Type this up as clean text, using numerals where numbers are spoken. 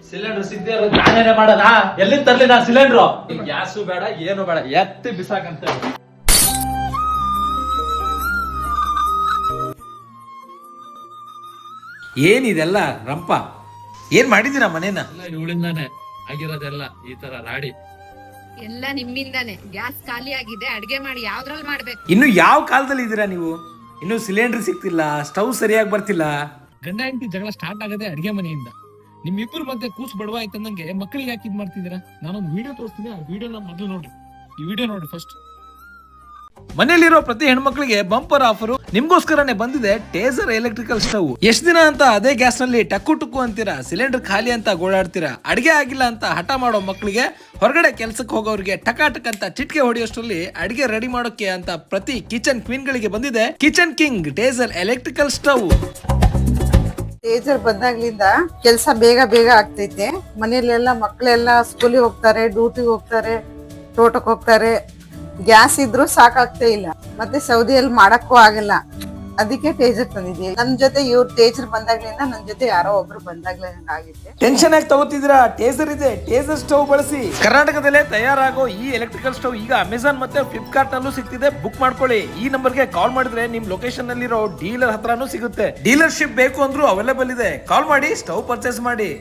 Cylinder ಸಿದ್ದೇ ನಾನೇನೆ ಮಾಡೋಣ. ಎಲ್ಲಿಂದ ತರ್ಲಿ ನಾನು ಸಿಲಿಂಡ್ರು? ಗ್ಯಾಸು ಬೇಡ ಏನು ಬೇಡ, ಎತ್ತಿ ಬಿಸಾಕಂತ. ಏನಿದೆಲ್ಲ ರಂಪ? ಏನ್ ಮಾಡಿದೀರಾ ಮನೇನ? ಇವಳಿಂದಾನೆ ಆಗಿರೋದೆಲ್ಲ ಈ ತರ ರಾಡಿ. ಎಲ್ಲ ನಿಮ್ಮಿಂದಾನೆ. ಗ್ಯಾಸ್ ಖಾಲಿ ಆಗಿದೆ, ಅಡ್ಗೆ ಮಾಡಿ ಯಾವ್ದ್ರಲ್ಲಿ ಮಾಡ್ಬೇಕು? ಇನ್ನು ಯಾವ ಕಾಲದಲ್ಲಿ ಇದೀರಾ ನೀವು? ಇನ್ನು ಸಿಲಿಂಡರ್ ಸಿಗ್ತಿಲ್ಲ, ಸ್ಟವ್ ಸರಿಯಾಗಿ ಬರ್ತಿಲ್ಲ. ಗಂಡ ಹೆಂಡತಿ ಜಗಳ ಸ್ಟಾರ್ಟ್ ಆಗದೆ ಅಡ್ಗೆ ಮನೆಯಿಂದ. ನಿಮ್ಮಿಬ್ಬರು ಮಧ್ಯೆ ಕೂಸ್ ಬಡವ ಆಯ್ತಂದಂಗೆ ಮಕ್ಕಳಿಗೆ ಯಾಕೆ ಇದ್ ಮಾಡ್ತಿದ್ದೀರಾ? ನಾನೊಂದು ವಿಡಿಯೋ ತೋರಿಸ್ತೀನಿ, ಆ ವಿಡಿಯೋನ ಮೊದಲು ನೋಡಿ. ಈ ವಿಡಿಯೋ ನೋಡಿ ಫಸ್ಟ್. ಮನೆಯಲ್ಲಿರೋ ಪ್ರತಿ ಹೆಣ್ಮಕ್ಳಿಗೆ ಬಂಪರ್ ಆಫರ್ ನಿಮ್ಗೋಸ್ಕರನೇ ಬಂದಿದೆ ಟೇಸರ್ ಎಲೆಕ್ಟ್ರಿಕಲ್ ಸ್ಟವ್. ಎಷ್ಟ್ ದಿನ ಅಂತ ಅದೇ ಗ್ಯಾಸ್ ನಲ್ಲಿ ಟಕ್ಕು ಟುಕ್ಕು ಅಂತೀರಾ, ಸಿಲಿಂಡರ್ ಖಾಲಿ ಅಂತ ಗೋಳಾಡ್ತೀರಾ, ಅಡಿಗೆ ಆಗಿಲ್ಲ ಅಂತ ಹಠ ಮಾಡೋ ಮಕ್ಕಳಿಗೆ, ಹೊರಗಡೆ ಕೆಲ್ಸಕ್ಕೆ ಹೋಗೋರಿಗೆ ಟಕಾಟಕ್ ಅಂತ ಚಿಟ್ಕೆ ಹೊಡೆಯೋಷ್ಟರಲ್ಲಿ ಅಡಿಗೆ ರೆಡಿ ಮಾಡೋಕೆ ಅಂತ ಪ್ರತಿ ಕಿಚನ್ ಕ್ವೀನ್ ಗಳಿಗೆ ಬಂದಿದೆ ಕಿಚನ್ ಕಿಂಗ್ ಟೇಸರ್ ಎಲೆಕ್ಟ್ರಿಕಲ್ ಸ್ಟವ್. ಟೇಜರ್ ಬಂದಾಗ್ಲಿಂದ ಕೆಲಸ ಬೇಗ ಬೇಗ ಆಗ್ತೈತೆ. ಮನೇಲೆಲ್ಲ ಮಕ್ಕಳೆಲ್ಲ ಸ್ಕೂಲಿಗೆ ಹೋಗ್ತಾರೆ, ಡ್ಯೂಟಿಗೆ ಹೋಗ್ತಾರೆ, ತೋಟಕ್ಕೆ ಹೋಗ್ತಾರೆ. ಗ್ಯಾಸ್ ಇದ್ರು ಸಾಕಾಗ್ತಾ ಇಲ್ಲ, ಮತ್ತೆ ಸೌದಿಯಲ್ಲಿ ಮಾಡಕ್ಕೂ ಆಗಲ್ಲ. ಅದಕ್ಕೆ ಟೇಜರ್ ತಂದಿದ್ದೀವಿ. ನನ್ ಜೊತೆ ಇವ್ರು ಟೇಜರ್ ಬಂದಾಗ್ಲಿಂದ ನನ್ ಜೊತೆ ಯಾರೋ ಒಬ್ರು ಬಂದಾಗ್ಲೇ ಹಂಗಾಗಿತ್ತೆ. ಟೆನ್ಷನ್ ಆಗಿ ತಗೋತಿದ್ದೀರಾ? ಟೇಸರ್ ಇದೆ, ಟೇಸರ್ ಸ್ಟವ್ ಬಳಸಿ. ಕರ್ನಾಟಕದಲ್ಲೇ ತಯಾರಾಗೋ ಈ ಎಲೆಕ್ಟ್ರಿಕಲ್ ಸ್ಟವ್ ಈಗ ಅಮೆಜಾನ್ ಮತ್ತೆ ಫ್ಲಿಪ್ಕಾರ್ಟ್ ನಲ್ಲೂ ಸಿಗ್ತಿದೆ. ಬುಕ್ ಮಾಡ್ಕೊಳ್ಳಿ. ಈ ನಂಬರ್ಗೆ ಕಾಲ್ ಮಾಡಿದ್ರೆ ನಿಮ್ ಲೊಕೇಶನ್ ನಲ್ಲಿರೋ ಡೀಲರ್ ಹತ್ರನೂ ಸಿಗುತ್ತೆ. ಡೀಲರ್ಶಿಪ್ ಬೇಕು ಅಂದ್ರೂ ಅವೈಲೇಬಲ್ ಇದೆ. ಕಾಲ್ ಮಾಡಿ ಸ್ಟವ್ ಪರ್ಚೇಸ್ ಮಾಡಿ.